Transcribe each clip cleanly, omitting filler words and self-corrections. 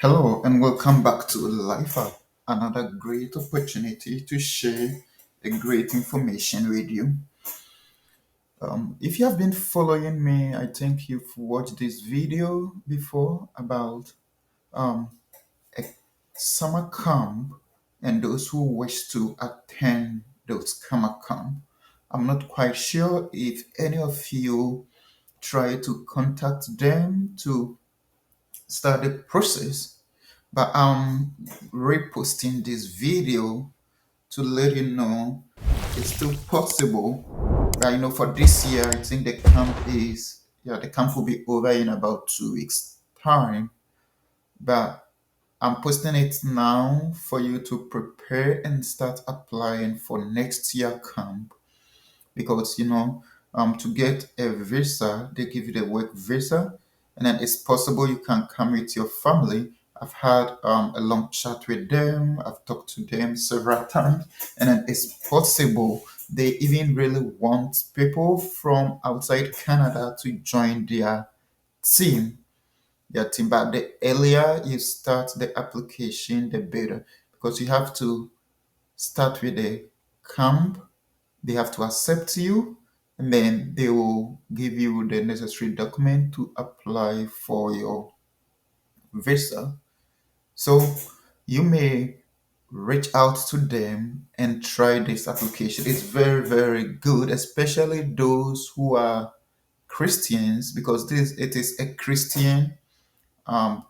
Hello and welcome back to Life App, another great opportunity to share a great information with you. If you have been following me, I think you've watched this video before about um, a summer camp and those who wish to attend those summer camp. I'm not quite sure if any of you try to contact them to start the process, but I'm reposting this video to let you know it's still possible. But for this year, I think the camp will be over in about 2 weeks time. But I'm posting it now for you to prepare and start applying for next year camp because to get a visa they give you the work visa, and then it's possible you can come with your family. I've had a long chat with them, I've talked to them several times, and then it's possible they even really want people from outside Canada to join team team. But the earlier you start the application the better, because you have to start with the camp, they have to accept you, and then they will give you the necessary document to apply for your visa. So you may reach out to them and try this application. It's very, very good, especially those who are Christians, because this it is a Christian um,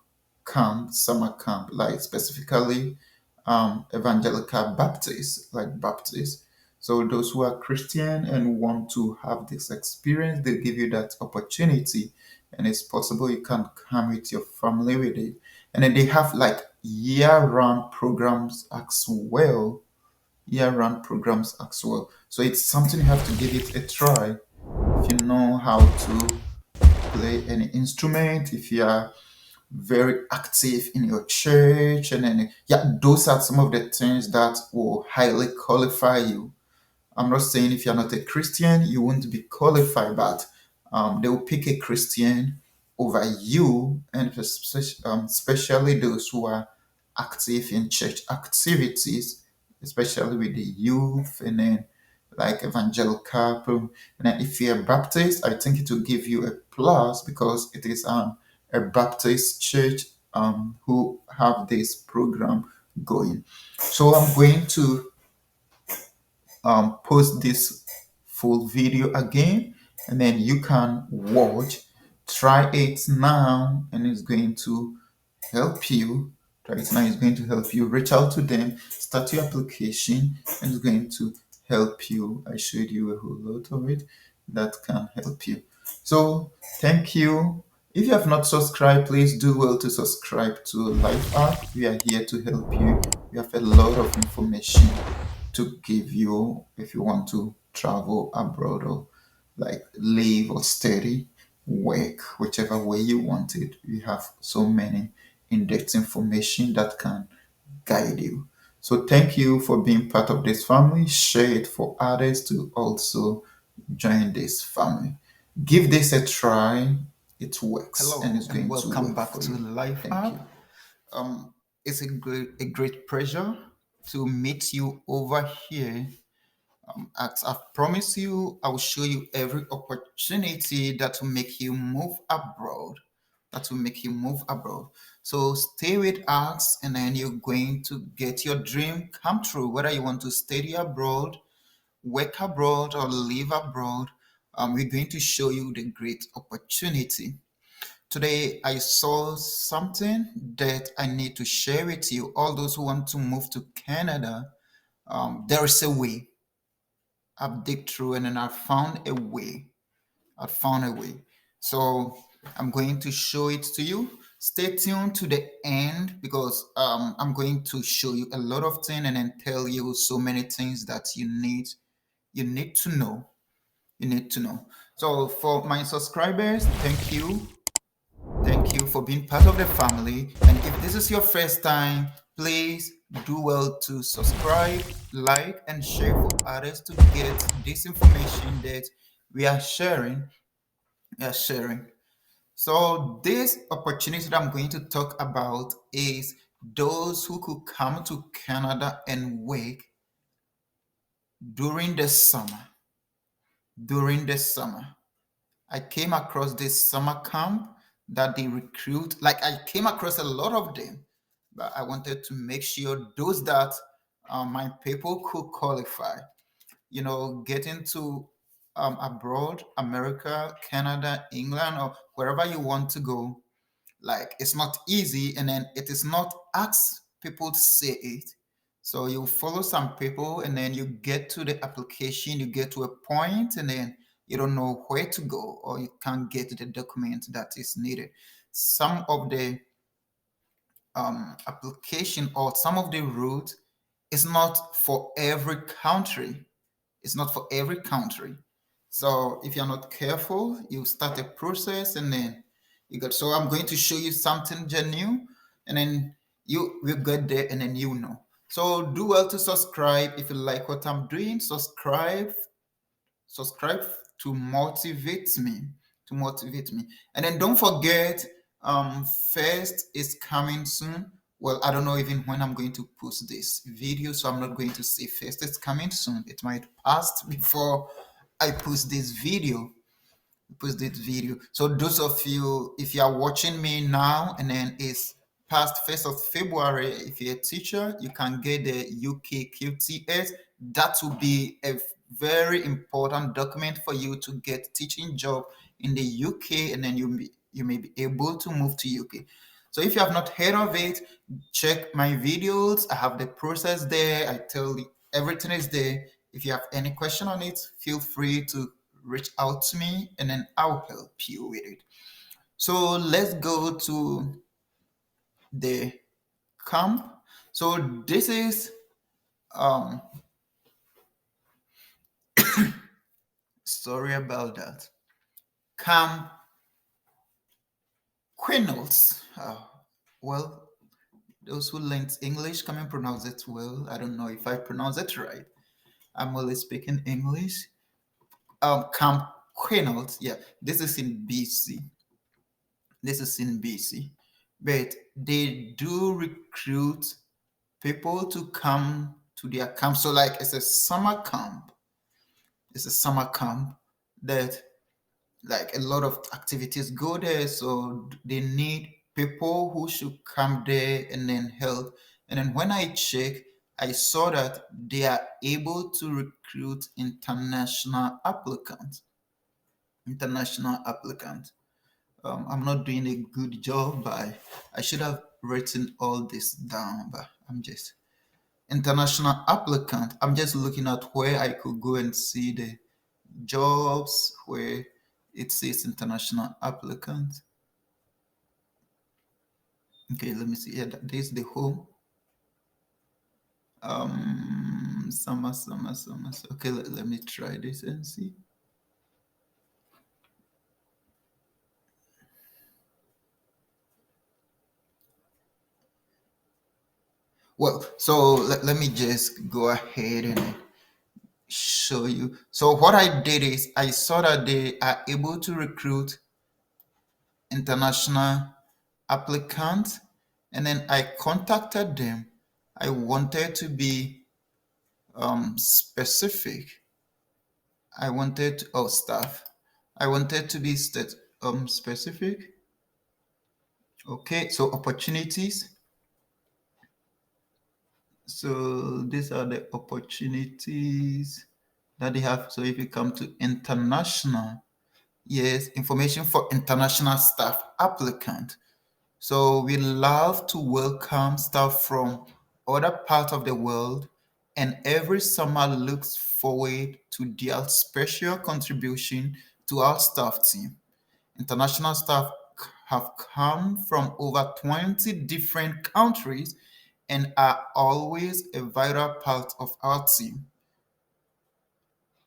camp, summer camp, like specifically evangelical Baptists, like Baptists. So those who are Christian and want to have this experience, they give you that opportunity, and it's possible you can come with your family with it. And then they have like year-round programs as well. Year-round programs as well. So it's something you have to give it a try. If you know how to play any instrument, if you are very active in your church, and then those are some of the things that will highly qualify you. I'm not saying if you're not a Christian you won't be qualified, but they will pick a Christian over you, and especially those who are active in church activities, especially with the youth, and then like evangelical. And then if you're Baptist, I think it will give you a plus because it is a Baptist church who have this program going. So I'm going to post this full video again, and then you can watch, try it now, and it's going to help you. Try it now, it's going to help you. Reach out to them, start your application, and it's going to help you. I showed you a whole lot of it that can help you. So thank you. If you have not subscribed, please do well to subscribe to Life App. We are here to help you. We have a lot of information to give you if you want to travel abroad, or like live or study, work, whichever way you want it. We have so many in-depth information that can guide you. So thank you for being part of this family. Share it for others to also join this family. Give this a try. It works. Hello, and it's going to welcome back to Life App. It's a great pleasure to meet you over here. As I've promised you, I will show you every opportunity that will make you move abroad. That will make you move abroad. So stay with us, and then you're going to get your dream come true. Whether you want to study abroad, work abroad, or live abroad, we're going to show you the great opportunity. Today, I saw something that I need to share with you. All those who want to move to Canada, there is a way. I've digged through, and then I found a way. I found a way. So I'm going to show it to you. Stay tuned to the end, because I'm going to show you a lot of things and then tell you so many things that you need to know. You need to know. So for my subscribers, thank you. Thank you for being part of the family. And if this is your first time, please do well to subscribe, like, and share for others to get this information that we are sharing. So this opportunity that I'm going to talk about is those who could come to Canada and work during the summer. During the summer. I came across this summer camp that they recruit. Like I came across a lot of them, but I wanted to make sure those that my people could qualify. Getting to abroad, America, Canada, England, or wherever you want to go, like it's not easy, and then it is not ask people to say it. So you follow some people, and then you get to the application, you get to a point, and then you don't know where to go, or you can't get the document that is needed. Some of the application or some of the route is not for every country. It's not for every country. So if you're not careful, you start a process, and then you get. So I'm going to show you something genuine, and then you will get there, and then you know. So do well to subscribe if you like what I'm doing. Subscribe to motivate me, and then don't forget, first is coming soon. Well, I don't know even when I'm going to post this video, so I'm not going to say first it's coming soon. It might pass before I post this video. So those of you, if you are watching me now and then it's past 1st of February, if you're a teacher, you can get the UK QTS. That will be a very important document for you to get teaching job in the UK, and then you may be able to move to UK. So if you have not heard of it, check my videos. I have the process there. I tell you everything is there. If you have any question on it, feel free to reach out to me, and then I'll help you with it. So let's go to the camp. So this is um sorry about that. Camp Quinals. Well, those who learned English can pronounce it well. I don't know if I pronounce it right. I'm only speaking English. Camp Quinals. Yeah, this is in BC. This is in BC. But they do recruit people to come to their camp. So like it's a summer camp. It's a summer camp that like a lot of activities go there. So they need people who should come there and then help. And then when I check, I saw that they are able to recruit international applicants. International applicants. I'm not doing a good job, but I should have written all this down, but I'm just international applicant. I'm just looking at where I could go and see the jobs where it says international applicant. Okay, let me see. Yeah, this is the home. Summer. Okay, let me try this and see. Well, so let me just go ahead and show you. So what I did is I saw that they are able to recruit international applicants, and then I contacted them. I wanted to be specific. I wanted to, oh, staff. I wanted to be specific. Okay, so opportunities. So these are the opportunities that they have. So if you come to international, yes, information for international staff applicant. So we love to welcome staff from other parts of the world, and every summer looks forward to their special contribution to our staff team. International staff have come from over 20 different countries and are always a vital part of our team.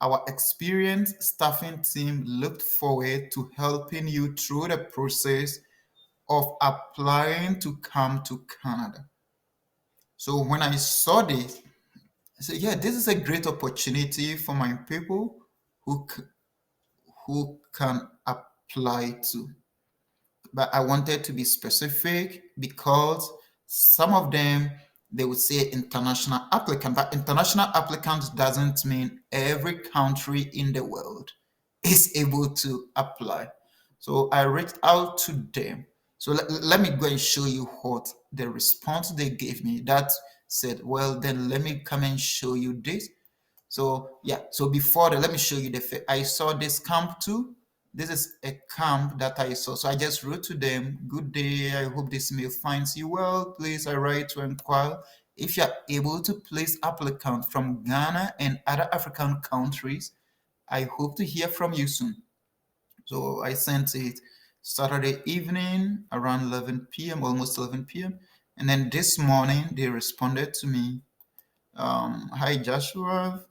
Our experienced staffing team looked forward to helping you through the process of applying to come to Canada. So when I saw this, I said, yeah, this is a great opportunity for my people who can apply to. but I wanted to be specific because some of them they would say international applicant, but international applicant doesn't mean every country in the world is able to apply. So I reached out to them. So let me go and show you what the response they gave me. That said, well, then let me come and show you this. So yeah, so before that, let me show you I saw this camp too. This is a camp that I saw. So I just wrote to them, good day, I hope this mail finds you well. Please, I write to inquire if you're able to place applicants from Ghana and other African countries. I hope to hear from you soon. So I sent it Saturday evening around 11 p.m., almost 11 p.m. And then this morning they responded to me. Hi Joshua,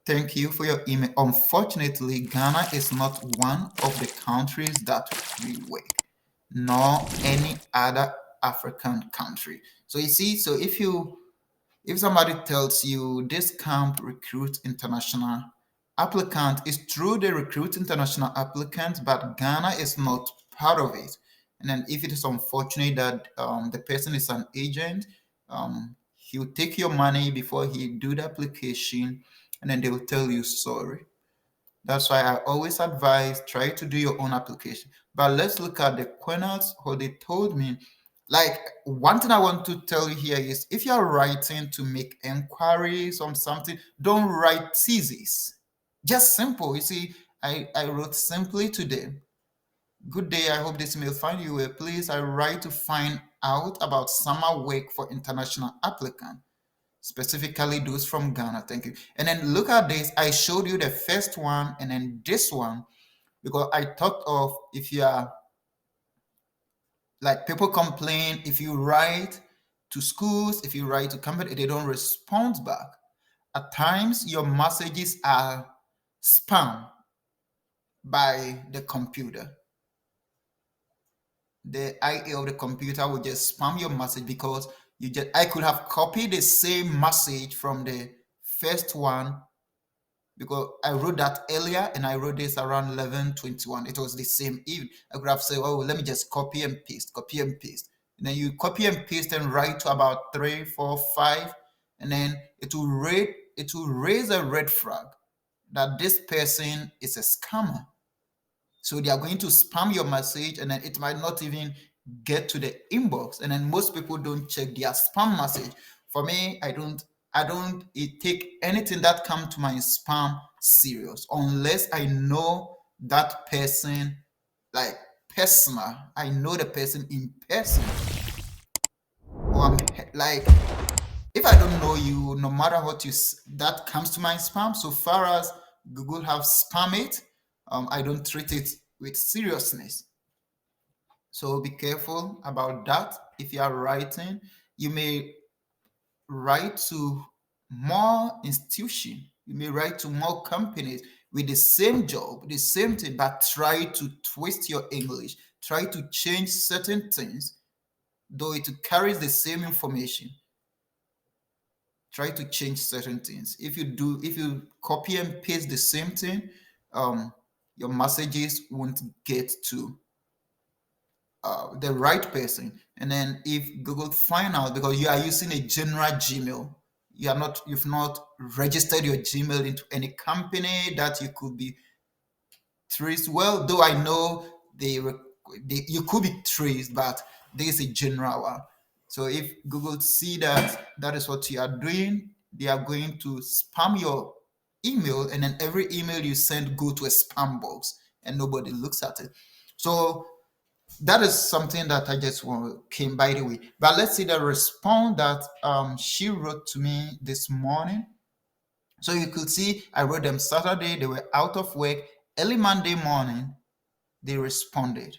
thank you for your email. Unfortunately, Ghana is not one of the countries that we work, nor any other African country. So you see, so if somebody tells you this camp recruit international applicant, it's true they recruit international applicants, but Ghana is not part of it. And then if it is unfortunate that the person is an agent, he'll take your money before he do the application, and then they will tell you sorry. That's why I always advise try to do your own application. But let's look at the quenelles, what they told me. Like one thing I want to tell you here is if you're writing to make inquiries on something, don't write thesis. Just simple. You see, I wrote simply to them. Good day, I hope this mail find you well. Please, I write to find out about summer work for international applicant, specifically those from Ghana. Thank you. And then look at this. I showed you the first one and then this one because I thought of if you are like people complain if you write to schools, if you write to company, they don't respond back. At times, your messages are spam by the computer. The IA of the computer will just spam your message because I could have copied the same message from the first one because I wrote that earlier and I wrote this around 11:21. It was the same even. I could have said, oh, let me just copy and paste, copy and paste. And then you copy and paste and write to about 3, 4, 5, and then it will raise a red flag that this person is a scammer. So they are going to spam your message and then it might not even get to the inbox. And then most people don't check their spam message. For me, I don't take anything that come to my spam serious unless I know that person like personal. I know the person in person. Or I'm like if I don't know you, no matter what that comes to my spam. So far as Google have spam it, I don't treat it with seriousness. So be careful about that. If you are writing, you may write to more institutions. You may write to more companies with the same job, the same thing, but try to twist your English. Try to change certain things, though it carries the same information. Try to change certain things. If you copy and paste the same thing, your messages won't get to the right person. And then if Google find out because you are using a general Gmail, you've not registered your Gmail into any company that you could be traced. Well, though I know you could be traced, but there is a general one. So if Google see that that is what you are doing, they are going to spam your email, and then every email you send go to a spam box, and nobody looks at it. So that is something that I just came by the way. But let's see the response that she wrote to me this morning. So you could see I wrote them Saturday. They were out of work. Early Monday morning, they responded.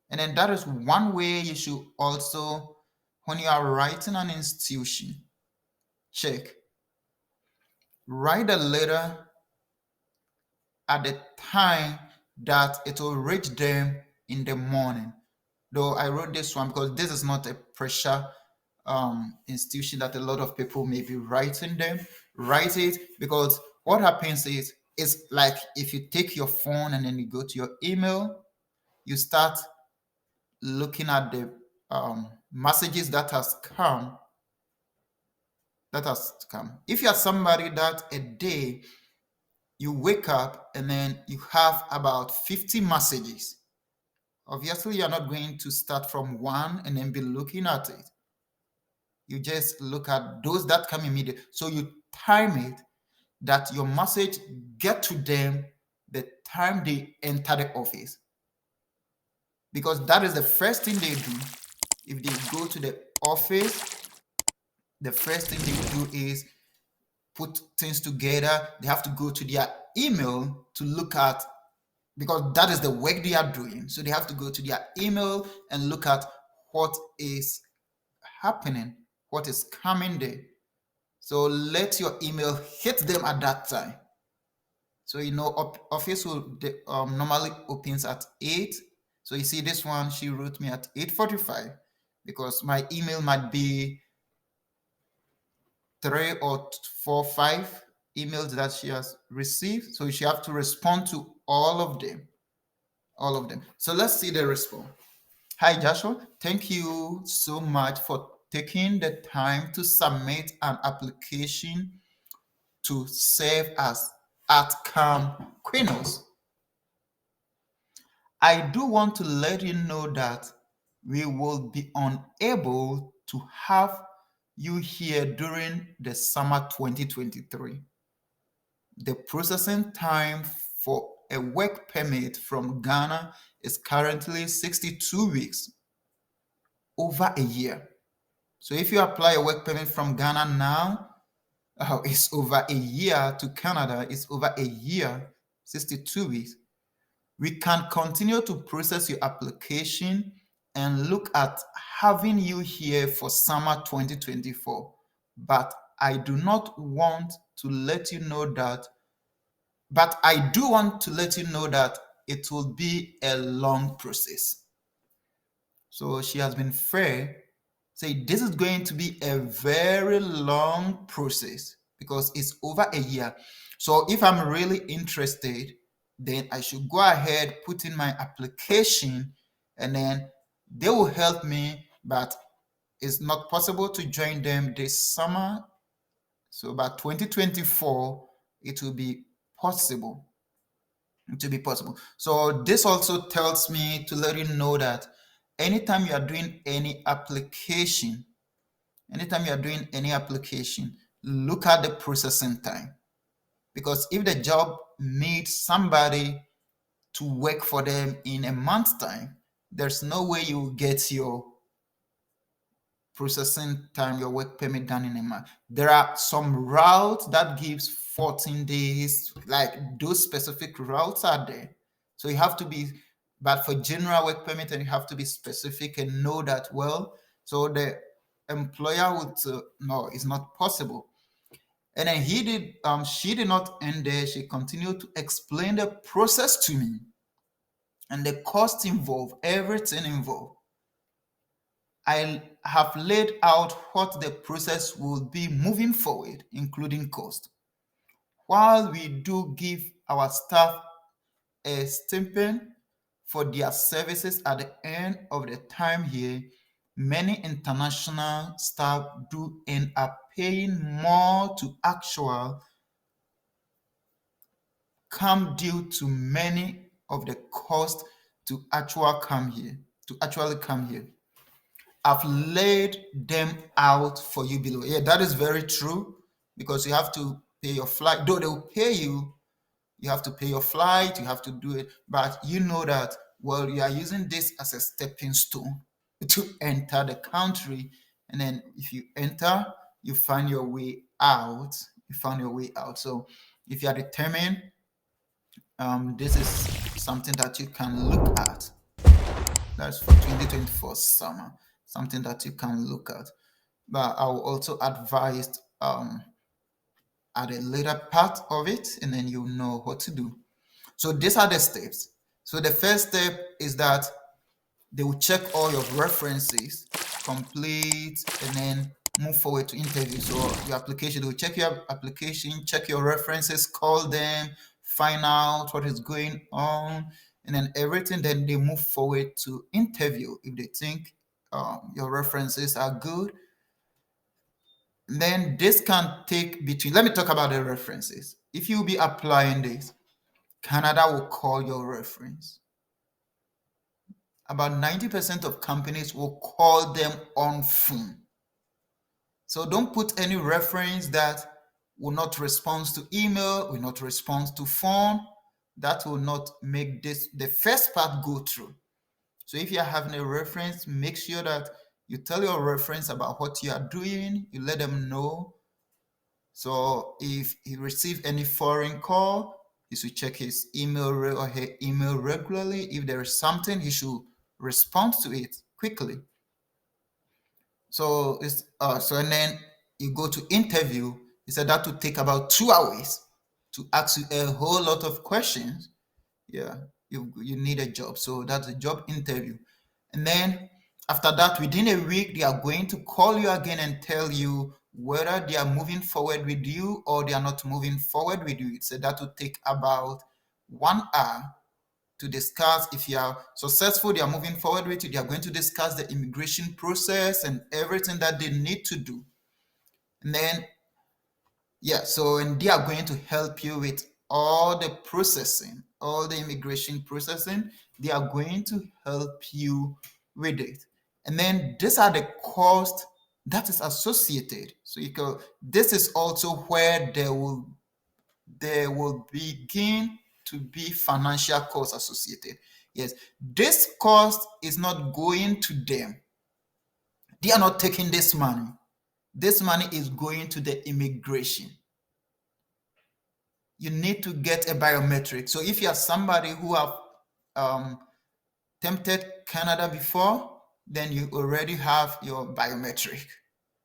And then that is one way you should also, when you are writing an institution, check. Write a letter at the time that it will reach them in the morning. Though I wrote this one because this is not a pressure institution that a lot of people may be writing them. Write it because what happens is it's like if you take your phone and then you go to your email, you start looking at the messages that has come. If you are somebody that a day you wake up and then you have about 50 messages, obviously you're not going to start from one and then be looking at it. You just look at those that come immediately. So you time it that your message get to them the time they enter the office, because that is the first thing they do. If they go to the office, the first thing they do is put things together. They have to go to their email to look at, because that is the work they are doing. So they have to go to their email and look at what is happening, what is coming there. So let your email hit them at that time. So office will normally opens at 8. So you see this one, she wrote me at 8:45 because my email might be 3 or 4, 5 emails that she has received. So she have to respond to all of them. All of them. So let's see the response. Hi Joshua, thank you so much for taking the time to submit an application to serve as outcome Quinos. I do want to let you know that we will be unable to have you here during the summer 2023. The processing time for a work permit from Ghana is currently 62 weeks, over a year. So if you apply a work permit from Ghana now, it's over a year. To Canada, it's over a year, 62 weeks. We can continue to process your application and look at having you here for summer 2024. But I do want to let you know that it will be a long process. So she has been fair. Say this is going to be a very long process because it's over a year. So if I'm really interested, then I should go ahead, put in my application, and then they will help me. But it's not possible to join them this summer. So by 2024, it will be possible. It will be possible. So this also tells me to let you know that anytime you are doing any application, look at the processing time. Because if the job needs somebody to work for them in a month's time, there's no way you will get your processing time, your work permit done in a month. There are some routes that gives 14 days, like those specific routes are there. So you have to be, but for general work permit, and you have to be specific and know that well. So the employer would no, it's not possible. And then she did not end there. She continued to explain the process to me and the cost involved, everything involved. I have laid out what the process will be moving forward, including cost. While we do give our staff a stipend for their services at the end of the time here, many international staff do end up paying more to actual come due to many of the cost to actually come here. I've laid them out for you below. Yeah, that is very true, because you have to pay your flight. Though they will pay you, you have to pay your flight, you have to do it. But you know that, well, you are using this as a stepping stone to enter the country. And then if you enter, you find your way out. So if you are determined, this is something that you can look at. That's for 2024 summer, something that you can look at. But I will also advise at a later part of it, and then you know what to do. So these are the steps. So the first step is that they will check all your references, complete, and then move forward to interview. So your application, they will check your application, check your references, call them, find out what is going on, and then everything. Then they move forward to interview if they think your references are good. Then this can take between, let me talk about the references. If you be applying this, Canada will call your reference. About 90% of companies will call them on phone. So don't put any reference that will not respond to email, will not respond to phone. That will not make this the first part go through. So if you're having a reference, make sure that you tell your reference about what you are doing. You let them know. So if he receives any foreign call, he should check his email or her email regularly. If there is something, he should respond to it quickly. So and then you go to interview. He said that would take about 2 hours to ask you a whole lot of questions. Yeah, you need a job. So that's a job interview. And then after that, within a week, they are going to call you again and tell you whether they are moving forward with you or they are not moving forward with you. So that will take about 1 hour to discuss. If you are successful, they are moving forward with you. They are going to discuss the immigration process and everything that they need to do. And then, yeah, so and they are going to help you with all the processing, all the immigration processing. They are going to help you with it. And then these are the costs that is associated. So this is also where there will begin to be financial costs associated. Yes, this cost is not going to them. They are not taking this money. This money is going to the immigration. You need to get a biometric. So if you are somebody who have tempted Canada before, then you already have your biometric.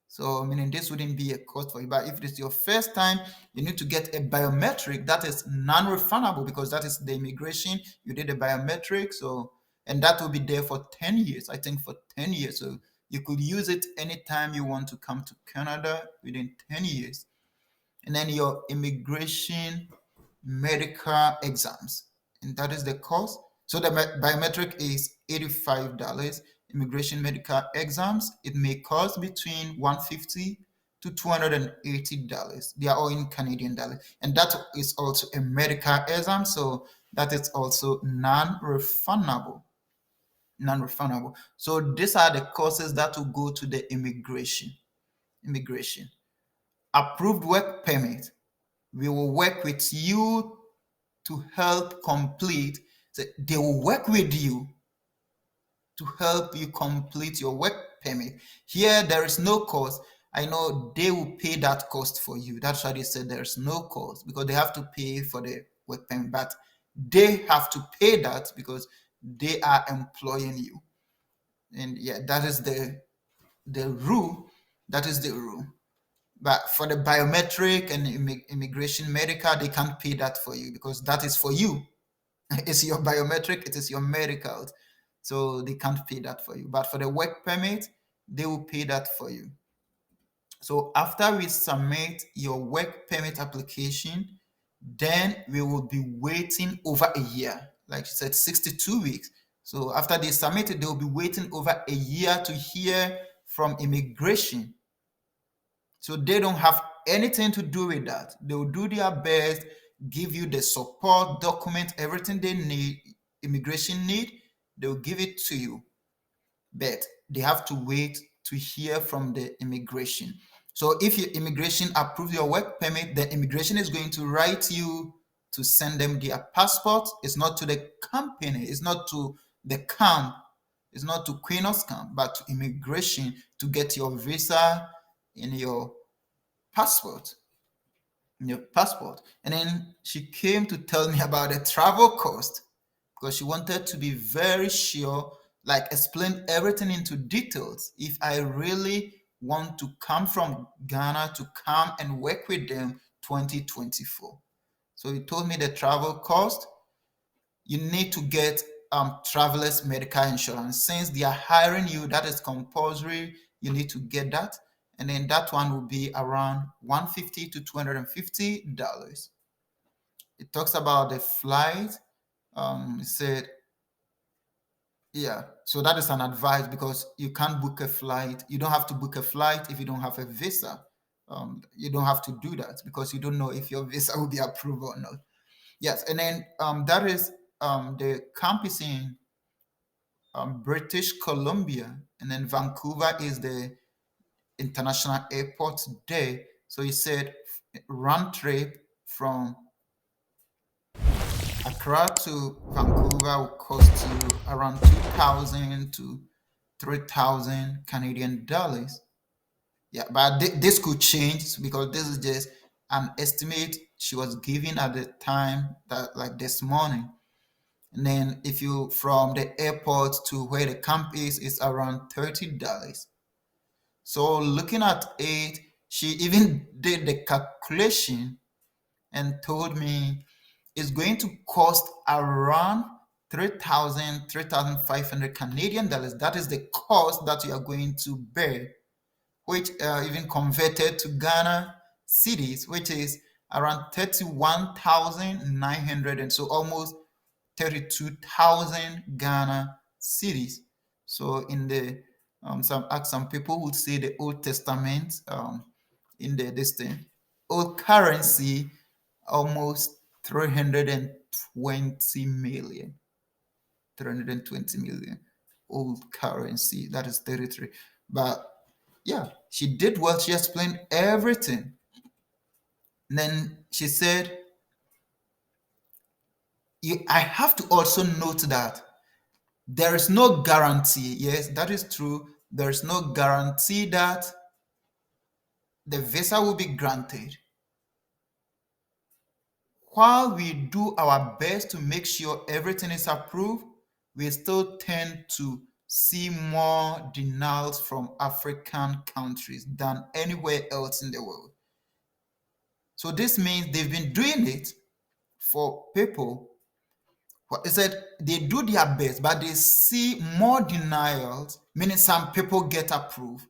So meaning this wouldn't be a cost for you. But if it's your first time, you need to get a biometric that is non-refundable, because that is the immigration. You did a biometric, so and that will be there for 10 years. I think for 10 years. So you could use it anytime you want to come to Canada within 10 years. And then your immigration medical exams, and that is the cost. So the biometric is $85. Immigration medical exams, it may cost between $150 to $280. They are all in Canadian dollars, and that is also a medical exam, so that is also non-refundable. Non-refundable. So these are the courses that will go to the immigration. Approved work permit. We will work with you to help complete. So they will work with you to help you complete your work permit. Here, there is no cost. I know they will pay that cost for you. That's why they said there's no cost, because they have to pay for the work permit, but they have to pay that because they are employing you. And yeah, that is the rule. That is the rule. But for the biometric and immigration medical, they can't pay that for you because that is for you. It's your biometric, it is your medical. So they can't pay that for you. But for the work permit, they will pay that for you. So after we submit your work permit application, then we will be waiting over a year. Like you said, 62 weeks. So after they submit it, they will be waiting over a year to hear from immigration. So they don't have anything to do with that. They will do their best, give you the support, document everything they need, immigration need, they will give it to you. But they have to wait to hear from the immigration. So if your immigration approves your work permit, the immigration is going to write you to send them their passport. It's not to the company, it's not to the camp, it's not to Queen's camp, but to immigration to get your visa in your passport. And then she came to tell me about the travel cost, because she wanted to be very sure, like explain everything into details. If I really want to come from Ghana to come and work with them 2024. So he told me the travel cost. You need to get travelers medical insurance. Since they are hiring you, that is compulsory. You need to get that. And then that one will be around $150 to $250. It talks about the flight, He said, yeah, so that is an advice because you can't book a flight. You don't have to book a flight if you don't have a visa. You don't have to do that because you don't know if your visa will be approved or not. Yes, and then that is the campus in British Columbia, and then Vancouver is the international airport there. So he said round trip from Accra to Vancouver will cost you around 2,000 to 3,000 Canadian dollars. Yeah, but this could change because this is just an estimate she was giving at the time that like this morning. And then if you from the airport to where the camp is around $30. So looking at it, she even did the calculation and told me it's going to cost around 3,500 Canadian dollars. That is the cost that you are going to bear, which even converted to Ghana cities, which is around 31,900, and so almost 32,000 Ghana cities. So in the some people would say the Old Testament, in the this thing, old currency, almost 320 million. 320 million old currency. That is territory. But yeah, she did well. She explained everything. And then she said, I have to also note that there is no guarantee. Yes, that is true. There is no guarantee that the visa will be granted. While we do our best to make sure everything is approved, we still tend to see more denials from African countries than anywhere else in the world. So this means they've been doing it for people. He said they do their best, but they see more denials, meaning some people get approved,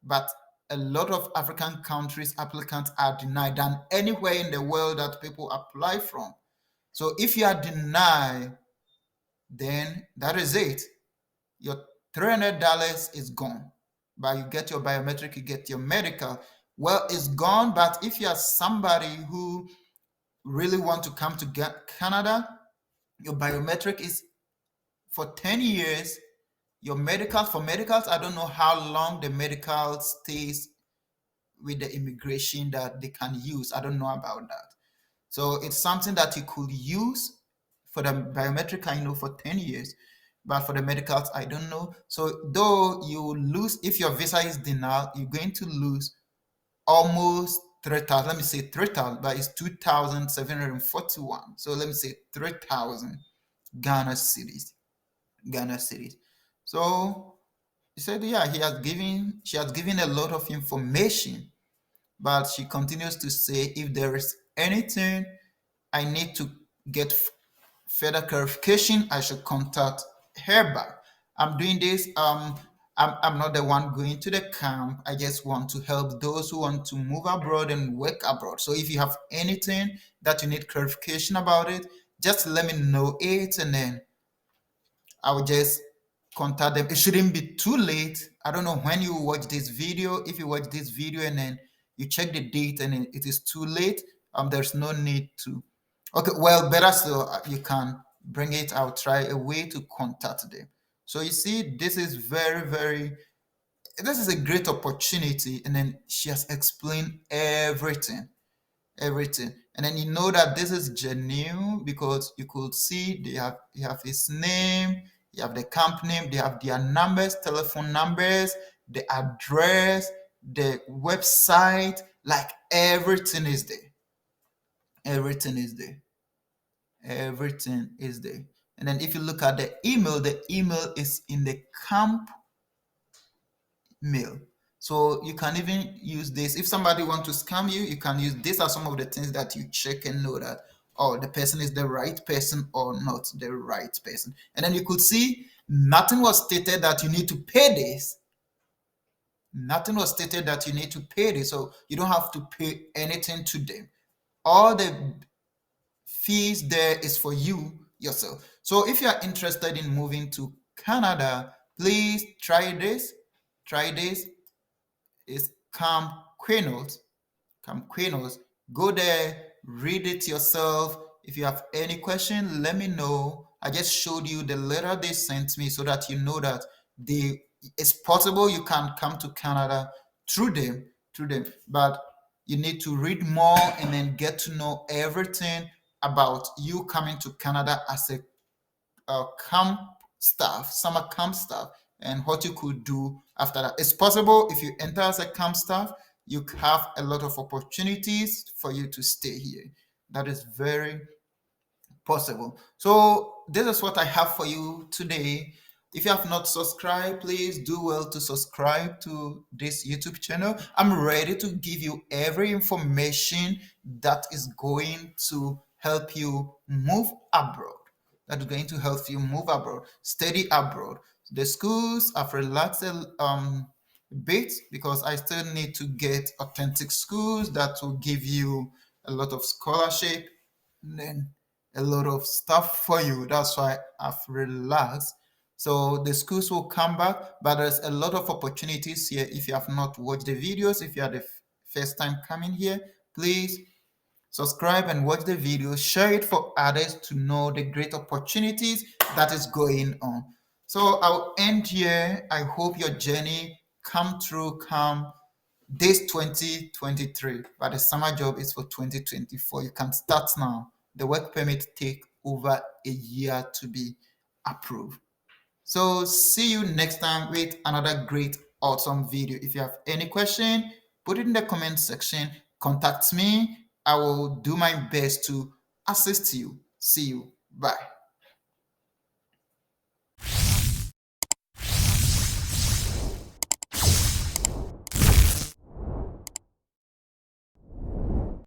but a lot of African countries applicants are denied than anywhere in the world that people apply from. So if you are denied, then that is it. Your $300 is gone. But you get your biometric, you get your medical. Well, it's gone. But if you are somebody who really want to come to Canada, your biometric is for 10 years. Your medical, for medicals, I don't know how long the medical stays with the immigration that they can use. I don't know about that. So it's something that you could use for the biometric, I know, for 10 years. But for the medicals, I don't know. So though you lose, if your visa is denied, you're going to lose almost 3,000. Let me say 3,000, but it's 2,741. So let me say 3,000 Ghana cities. Ghana cities. So he said, yeah, she has given a lot of information, but she continues to say, if there is anything I need to get further clarification, I should contact her back. I'm doing this. I'm not the one going to the camp. I just want to help those who want to move abroad and work abroad. So if you have anything that you need clarification about it, just let me know it, and then I will just contact them. It shouldn't be too late. I don't know when you watch this video. If you watch this video and then you check the date and it is too late, there's no need to. Okay, well, better still, you can bring it. I'll try a way to contact them. So you see, this is this is a great opportunity. And then she has explained everything, and then you know that this is genuine because you could see you have his name, you have the camp name, they have their numbers, telephone numbers, the address, the website, like everything is there. Everything is there. Everything is there. And then if you look at the email is in the camp mail. So you can even use this. If somebody wants to scam you, you can use these are some of the things that you check and know that, oh, the person is the right person or not the right person. And then you could see nothing was stated that you need to pay this. Nothing was stated that you need to pay this. So you don't have to pay anything to them. All the fees there is for you. yourself. So if you are interested in moving to Canada, please try this. Try this. It's Camp Quinos. Go there, read it yourself. If you have any question, let me know. I just showed you the letter they sent me so that you know that it's possible you can come to Canada through them. But you need to read more and then get to know everything about you coming to Canada as a camp staff, summer camp staff, and what you could do after that. It's possible if you enter as a camp staff, you have a lot of opportunities for you to stay here. That is very possible. So this is what I have for you today. If you have not subscribed, please do well to subscribe to this YouTube channel. I'm ready to give you every information that is going to help you move abroad. That is going to help you move abroad, study abroad. The schools have relaxed bit because I still need to get authentic schools that will give you a lot of scholarship, then a lot of stuff for you. That's why I've relaxed. So the schools will come back, but there's a lot of opportunities here. If you have not watched the videos, if you are the first time coming here, please subscribe and watch the video. Share it for others to know the great opportunities that is going on. So I'll end here. I hope your journey come this 2023, but the summer job is for 2024. You can start now. The work permit take over a year to be approved. So see you next time with another great, awesome video. If you have any question, put it in the comment section. Contact me. I will do my best to assist you. See you. Bye.